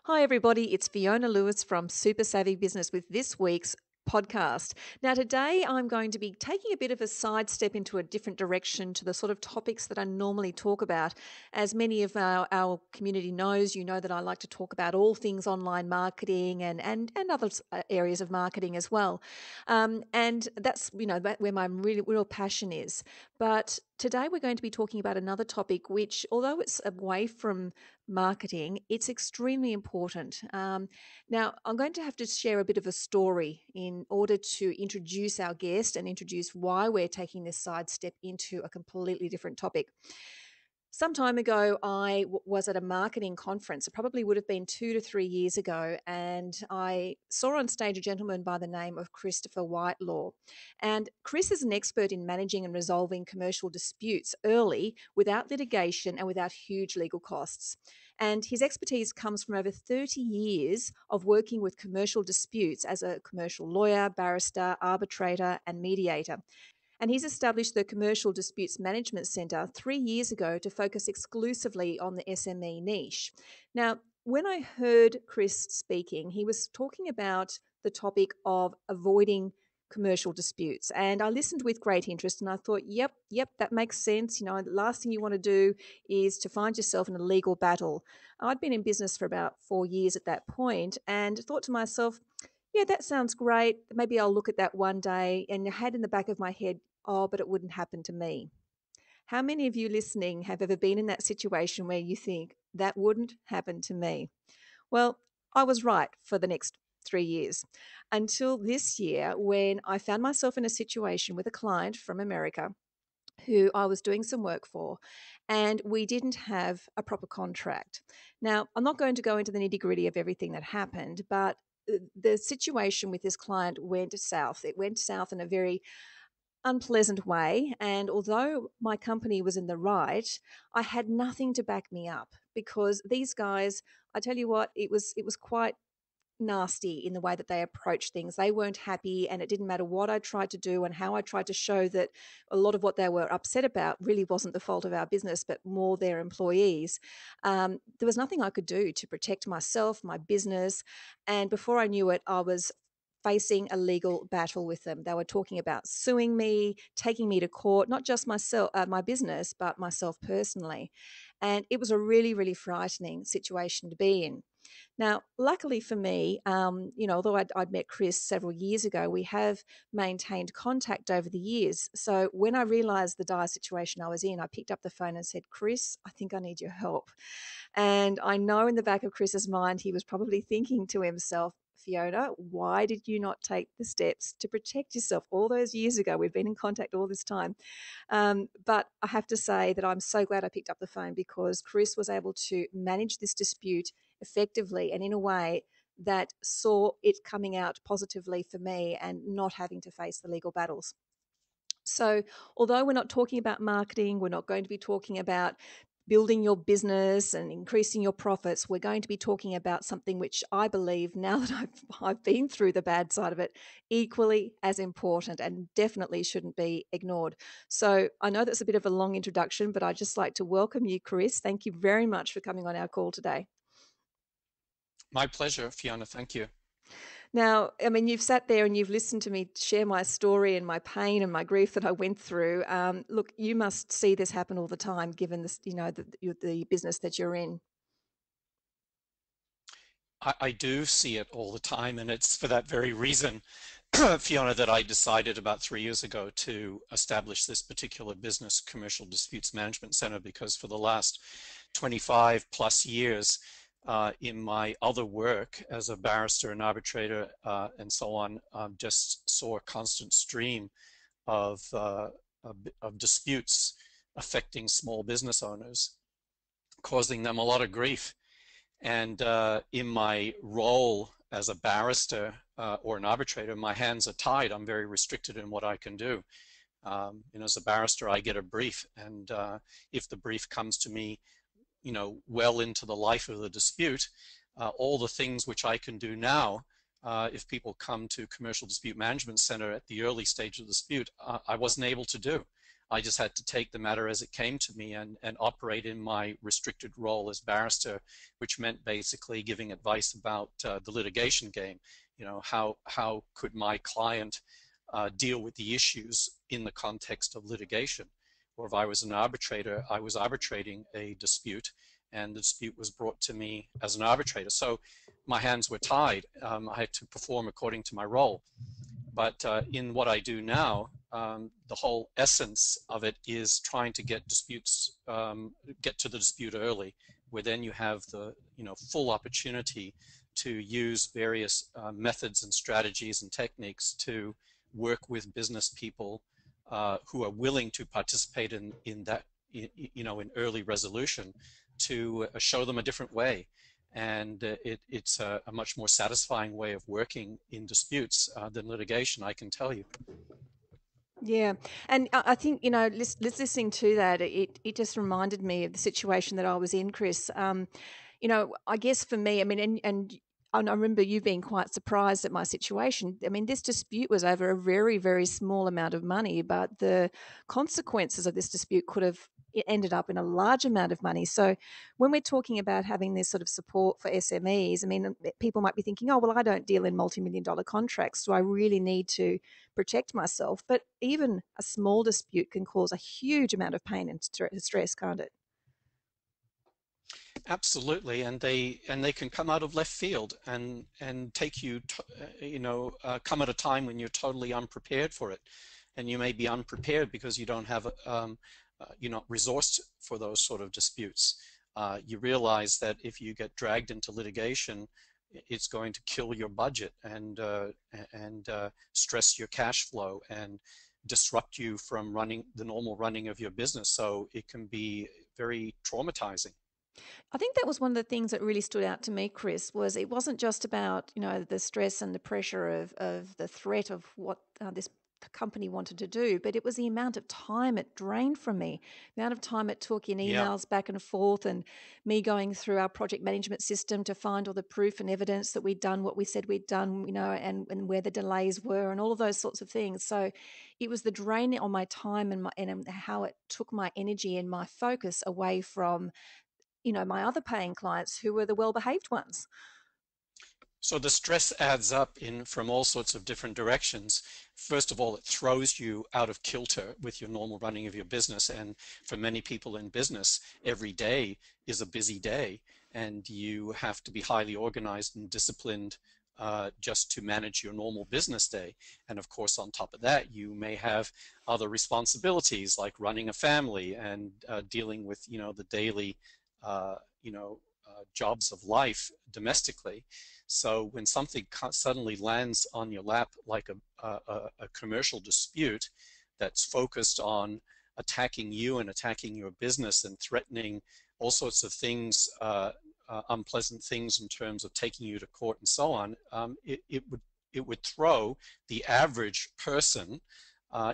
Hi, everybody. It's Fiona Lewis from Super Savvy Business with this week's podcast. Now, today I'm going to be taking a bit of a sidestep into a different direction to the sort of topics that I normally talk about. As many of our community knows, you know that I like to talk about all things online marketing and other areas of marketing as well. And that's, where my really real passion is. But today we're going to be talking about another topic, which, although it's away from marketing, it's extremely important. Now, I'm going to have to share a bit of a story in order to introduce our guest and introduce why we're taking this sidestep into a completely different topic. Some time ago, I was at a marketing conference. It probably would have been 2 to 3 years ago, and I saw on stage a gentleman by the name of Christopher Whitelaw. And Chris is an expert in managing and resolving commercial disputes early without litigation and without huge legal costs. And his expertise comes from over 30 years of working with commercial disputes as a commercial lawyer, barrister, arbitrator, and mediator. And he's established the Commercial Disputes Management Centre 3 years ago to focus exclusively on the SME niche. Now, when I heard Chris speaking, he was talking about the topic of avoiding commercial disputes. And I listened with great interest and I thought, yep, that makes sense. You know, the last thing you want to do is to find yourself in a legal battle. I'd been in business for about 4 years at that point and thought to myself, yeah, that sounds great. Maybe I'll look at that one day. And I had in the back of my head, oh, but it wouldn't happen to me. How many of you listening have ever been in that situation where you think that wouldn't happen to me? Well, I was right for the next 3 years until this year when I found myself in a situation with a client from America who I was doing some work for, and we didn't have a proper contract. Now, I'm not going to go into the nitty gritty of everything that happened, but the situation with this client went south. It went south in a very unpleasant way. And although my company was in the right, I had nothing to back me up because these guys, I tell you what, it was quite nasty in the way that they approached things. They weren't happy, and it didn't matter what I tried to do and how I tried to show that a lot of what they were upset about really wasn't the fault of our business, but more their employees. There was nothing I could do to protect myself, my business, and before I knew it, I was facing a legal battle with them. They were talking about suing me, taking me to court, not just myself, my business, but myself personally. And it was a really, really frightening situation to be in. Now, luckily for me, although I'd met Chris several years ago, we have maintained contact over the years. So when I realised the dire situation I was in, I picked up the phone and said, Chris, I think I need your help. And I know in the back of Chris's mind, he was probably thinking to himself, Fiona, why did you not take the steps to protect yourself all those years ago? We've been in contact all this time. But I have to say that I'm so glad I picked up the phone because Chris was able to manage this dispute effectively and in a way that saw it coming out positively for me and not having to face the legal battles. So, although we're not talking about marketing, we're not going to be talking about building your business and increasing your profits. We're going to be talking about something which I believe, now that I've been through the bad side of it, equally as important and definitely shouldn't be ignored. So I know that's a bit of a long introduction, but I'd just like to welcome you, Chris. Thank you very much for coming on our call today. My pleasure, Fiona. Thank you. Now, I mean, you've sat there and you've listened to me share my story and my pain and my grief that I went through. Look, you must see this happen all the time, given this, the business that you're in. I do see it all the time, and it's for that very reason, Fiona, that I decided about 3 years ago to establish this particular business, Commercial Disputes Management Center, because for the last 25 plus years, in my other work as a barrister and arbitrator and so on, just saw a constant stream of, of disputes affecting small business owners, causing them a lot of grief. And in my role as a barrister or an arbitrator, my hands are tied. I'm very restricted in what I can do. As a barrister, I get a brief, and if the brief comes to me, well into the life of the dispute, all the things which I can do now, if people come to Commercial Dispute Management Center at the early stage of the dispute, I wasn't able to do. I just had to take the matter as it came to me and operate in my restricted role as barrister, which meant basically giving advice about the litigation game. You know, how could my client deal with the issues in the context of litigation? Or if I was an arbitrator, I was arbitrating a dispute, and the dispute was brought to me as an arbitrator. So my hands were tied. I had to perform according to my role. But in what I do now, the whole essence of it is trying to get disputes, get to the dispute early, where then you have the full opportunity to use various methods and strategies and techniques to work with business people who are willing to participate in that, in early resolution, to show them a different way. And it's a much more satisfying way of working in disputes than litigation, I can tell you. Yeah, and I think, listening to that, it just reminded me of the situation that I was in, Chris. I guess for me, I mean, and I remember you being quite surprised at my situation. I mean, this dispute was over a very, very small amount of money, but the consequences of this dispute could have ended up in a large amount of money. So when we're talking about having this sort of support for SMEs, I mean, people might be thinking, oh, well, I don't deal in multi-million-dollar contracts, so I really need to protect myself. But even a small dispute can cause a huge amount of pain and stress, can't it? Absolutely, and they can come out of left field and take you, come at a time when you're totally unprepared for it, and you may be unprepared because you don't have, you're not resourced for those sort of disputes. You realize that if you get dragged into litigation, it's going to kill your budget and stress your cash flow and disrupt you from the normal running of your business. So it can be very traumatizing. I think that was one of the things that really stood out to me, Chris, was it wasn't just about, the stress and the pressure of the threat of what this company wanted to do, but it was the amount of time it drained from me, the amount of time it took in Yeah. emails back and forth, and me going through our project management system to find all the proof and evidence that we'd done what we said we'd done, and where the delays were and all of those sorts of things. So it was the drain on my time and how it took my energy and my focus away from my other paying clients who were the well-behaved ones. So the stress adds up from all sorts of different directions. First of all, it throws you out of kilter with your normal running of your business. And for many people in business, every day is a busy day, and you have to be highly organized and disciplined just to manage your normal business day. And of course, on top of that, you may have other responsibilities like running a family and dealing with, the daily, jobs of life domestically. So when something suddenly lands on your lap, like a commercial dispute that's focused on attacking you and attacking your business and threatening all sorts of things, unpleasant things in terms of taking you to court and so on, it would throw the average person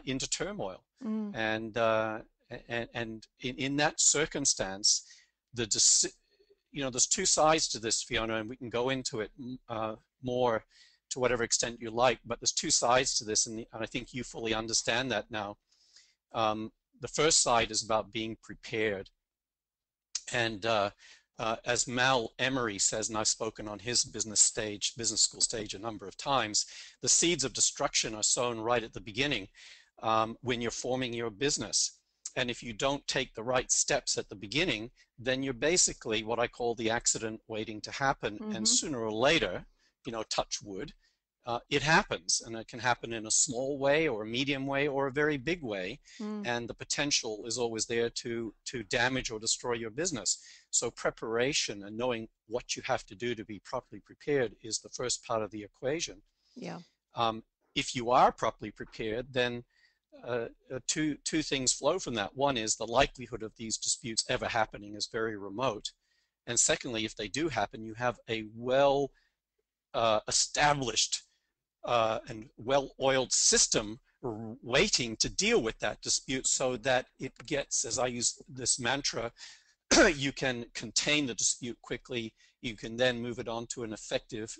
into turmoil. Mm. And in that circumstance, there's two sides to this, Fiona, and we can go into it more to whatever extent you like, but there's two sides to this, and I think you fully understand that now. The first side is about being prepared. And as Mal Emery says, and I've spoken on his business school stage a number of times, the seeds of destruction are sown right at the beginning when you're forming your business. And if you don't take the right steps at the beginning, then you're basically what I call the accident waiting to happen. Mm-hmm. And sooner or later, touch wood, it happens. And it can happen in a small way or a medium way or a very big way. Mm. And the potential is always there to damage or destroy your business. So preparation and knowing what you have to do to be properly prepared is the first part of the equation. Yeah. If you are properly prepared, then two things flow from that. One is the likelihood of these disputes ever happening is very remote. And secondly, if they do happen, you have a well established and well-oiled system waiting to deal with that dispute so that it gets, as I use this mantra, you can contain the dispute quickly. You can then move it on to an effective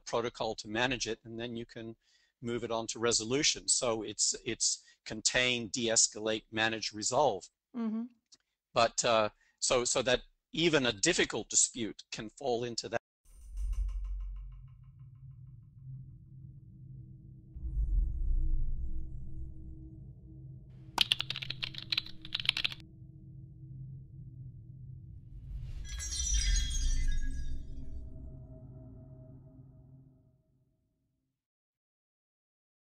protocol to manage it, and then you can move it on to resolution. So it's contain, de-escalate, manage, resolve. Hmm. But so that even a difficult dispute can fall into that